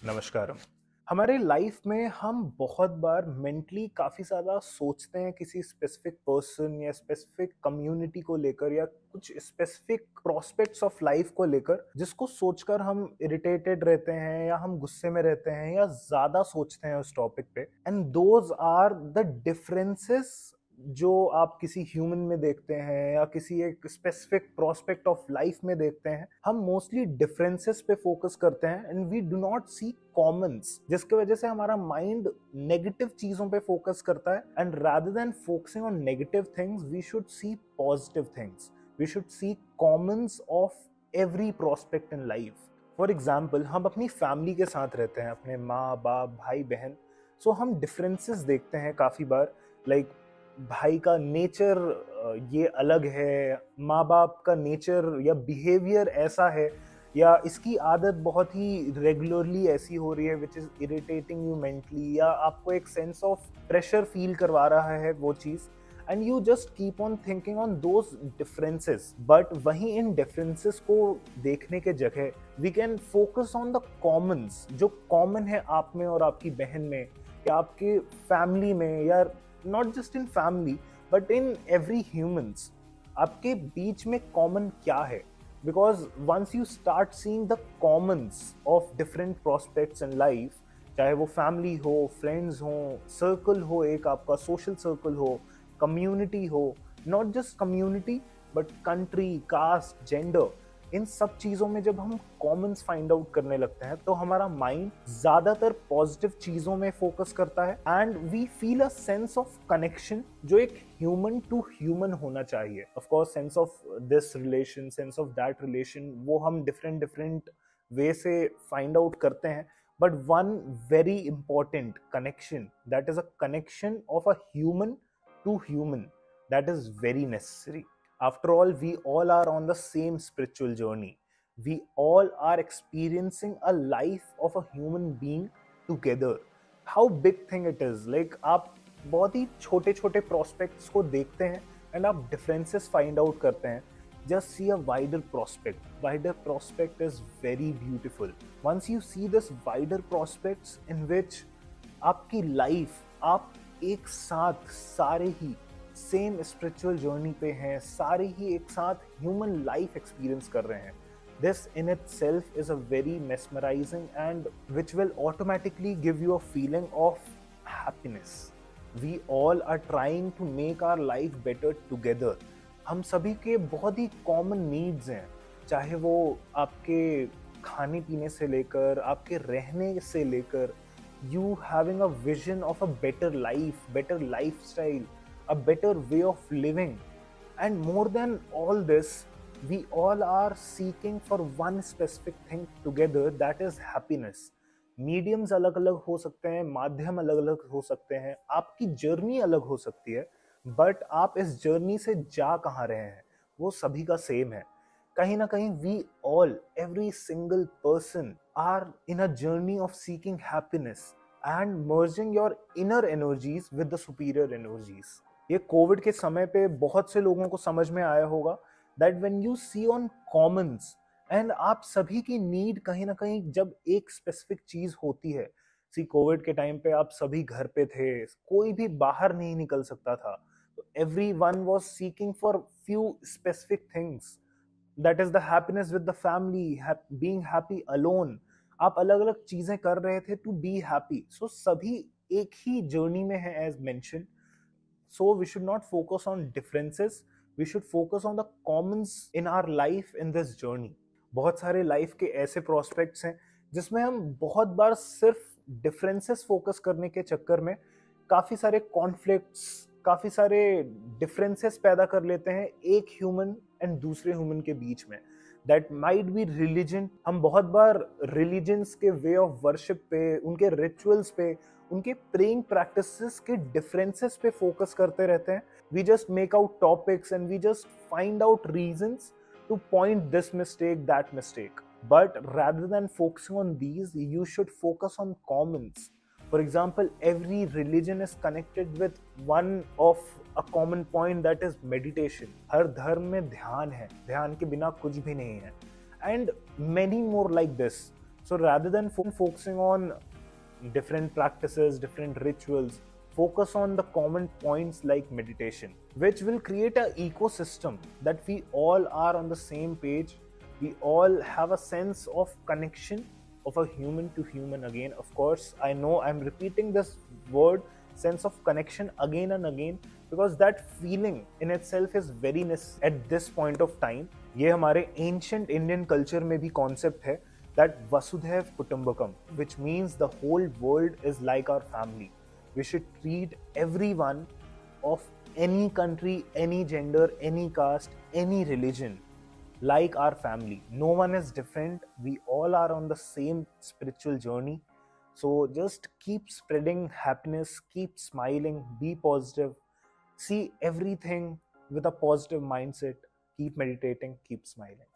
नमस्कारम। हमारे लाइफ में हम बहुत बार मेंटली काफ़ी ज़्यादा सोचते हैं किसी स्पेसिफिक पर्सन या स्पेसिफिक कम्युनिटी को लेकर या कुछ स्पेसिफिक प्रोस्पेक्ट्स ऑफ लाइफ को लेकर, जिसको सोचकर हम इरिटेटेड रहते हैं या हम गुस्से में रहते हैं या ज़्यादा सोचते हैं उस टॉपिक पे। And those are the differences जो आप किसी ह्यूमन में देखते हैं या किसी एक स्पेसिफिक प्रोस्पेक्ट ऑफ लाइफ में देखते हैं। हम मोस्टली डिफरेंसेस पे फोकस करते हैं and we do not see commons, जिसकी वजह से हमारा माइंड नेगेटिव चीजों पे फोकस करता है। And rather than focusing on negative things we should see positive things, we should see commons of every prospect in life. For example, हम अपनी फैमिली के साथ रहते हैं, अपने माँ बाप भाई बहन। सो हम डिफरेंसेस देखते हैं काफ़ी बार। लाइक भाई का नेचर ये अलग है, माँ बाप का नेचर या बिहेवियर ऐसा है, या इसकी आदत बहुत ही रेगुलरली ऐसी हो रही है which is irritating you mentally, या आपको एक सेंस ऑफ प्रेशर फील करवा रहा है वो चीज़। And you just keep on thinking on those differences. But वहीं इन डिफरेंसेस को देखने के जगह we can focus on the commons, जो कॉमन है आप में और आपकी बहन में या आपके फैमिली में, या not just in family but in every humans. आपके बीच में कॉमन क्या है? Because once you start seeing the commons of different prospects in life, चाहे वो फैमिली हो, फ्रेंड्स हो, सर्कल हो, एक आपका सोशल सर्कल हो, कम्युनिटी हो, not just community but country, caste, gender, इन सब चीज़ों में जब हम कॉमन्स फाइंड आउट करने लगते हैं तो हमारा माइंड ज़्यादातर पॉजिटिव चीज़ों में फोकस करता है and we feel a sense of connection जो एक ह्यूमन टू ह्यूमन होना चाहिए। Of course sense of this relation, sense of that relation, वो हम डिफरेंट डिफरेंट वे से फाइंड आउट करते हैं। But one very important connection, that is a connection of a human to human, that is very necessary. After all, we all are on the same spiritual journey. We all are experiencing a life of a human being together. How big thing it is. Like आप बहुत ही छोटे छोटे prospects को देखते हैं and आप differences find out करते हैं. Just see a wider prospect. Wider prospect is very beautiful. Once you see this wider prospects in which आपकी लाइफ, आप एक साथ सारे ही सेम स्पिरिचुअल जर्नी पे हैं, सारे ही एक साथ ह्यूमन लाइफ एक्सपीरियंस कर रहे हैं, this in itself is a very mesmerising and which will automatically give you a feeling of happiness. We all are trying to make our life better together. हम सभी के बहुत ही कॉमन नीड्स हैं, चाहे वो आपके खाने पीने से लेकर आपके रहने से लेकर, you having a vision of a better life, better lifestyle, a better way of living. And more than all this, we all are seeking for one specific thing together, that is happiness. Mediums अलग अलग हो सकते हैं, माध्यम अलग अलग हो सकते हैं, आपकी जर्नी अलग हो सकती है, बट आप इस जर्नी से जा कहाँ रहे हैं वो सभी का सेम है। कहीं ना कहीं we all, every single person are in a journey of seeking happiness and merging your inner energies with the superior energies. ये कोविड के समय पे बहुत से लोगों को समझ में आया होगा that when you see on commons and आप सभी की नीड कहीं ना कहीं जब एक स्पेसिफिक चीज होती है। सी कोविड के टाइम पे आप सभी घर पे थे, कोई भी बाहर नहीं निकल सकता था, तो every one was seeking for few specific things, that is the happiness with the family, being happy alone. आप अलग अलग चीजें कर रहे थे टू बी हैप्पी। सो सभी एक ही जर्नी में है as mention. So we should not focus on differences, we should focus on the commons in our life in this journey. बहुत सारे लाइफ के ऐसे प्रोस्पेक्ट्स हैं जिसमें हम बहुत बार सिर्फ डिफरेंसेस फोकस करने के चक्कर में काफी सारे कॉन्फ्लिक्ट्स, काफी सारे डिफरेंसेस पैदा कर लेते हैं एक ह्यूमन एंड दूसरे ह्यूमन के बीच में। That might be religion. हम बहुत बार रिलीजन्स के वे ऑफ वर्शिप पे, उनके रिचुअल्स पे, उनके प्रेइंग प्रैक्टिसेस के डिफरेंसेस पे फोकस करते रहते हैं। We just make out topics and we just find out reasons to point this mistake, that mistake. But rather than focusing on these, you should focus on commons. For example, every religion is connected with one of a common point, that is meditation. हर धर्म में ध्यान है, ध्यान के बिना कुछ भी नहीं है, and many more like this. So rather than focusing on different practices, different rituals, focus on the common points like meditation, which will create an ecosystem that we all are on the same page. We all have a sense of connection of a human to human again. Of course, I know I'm repeating this word, sense of connection, again and again, because that feeling in itself is very necessary at this point of time. ये हमारे ancient Indian culture में भी concept है that Vasudhaiv Kutumbakam, which means the whole world is like our family. We should treat everyone of any country, any gender, any caste, any religion like our family. No one is different. We all are on the same spiritual journey. So just keep spreading happiness, keep smiling, be positive, see everything with a positive mindset, keep meditating, keep smiling.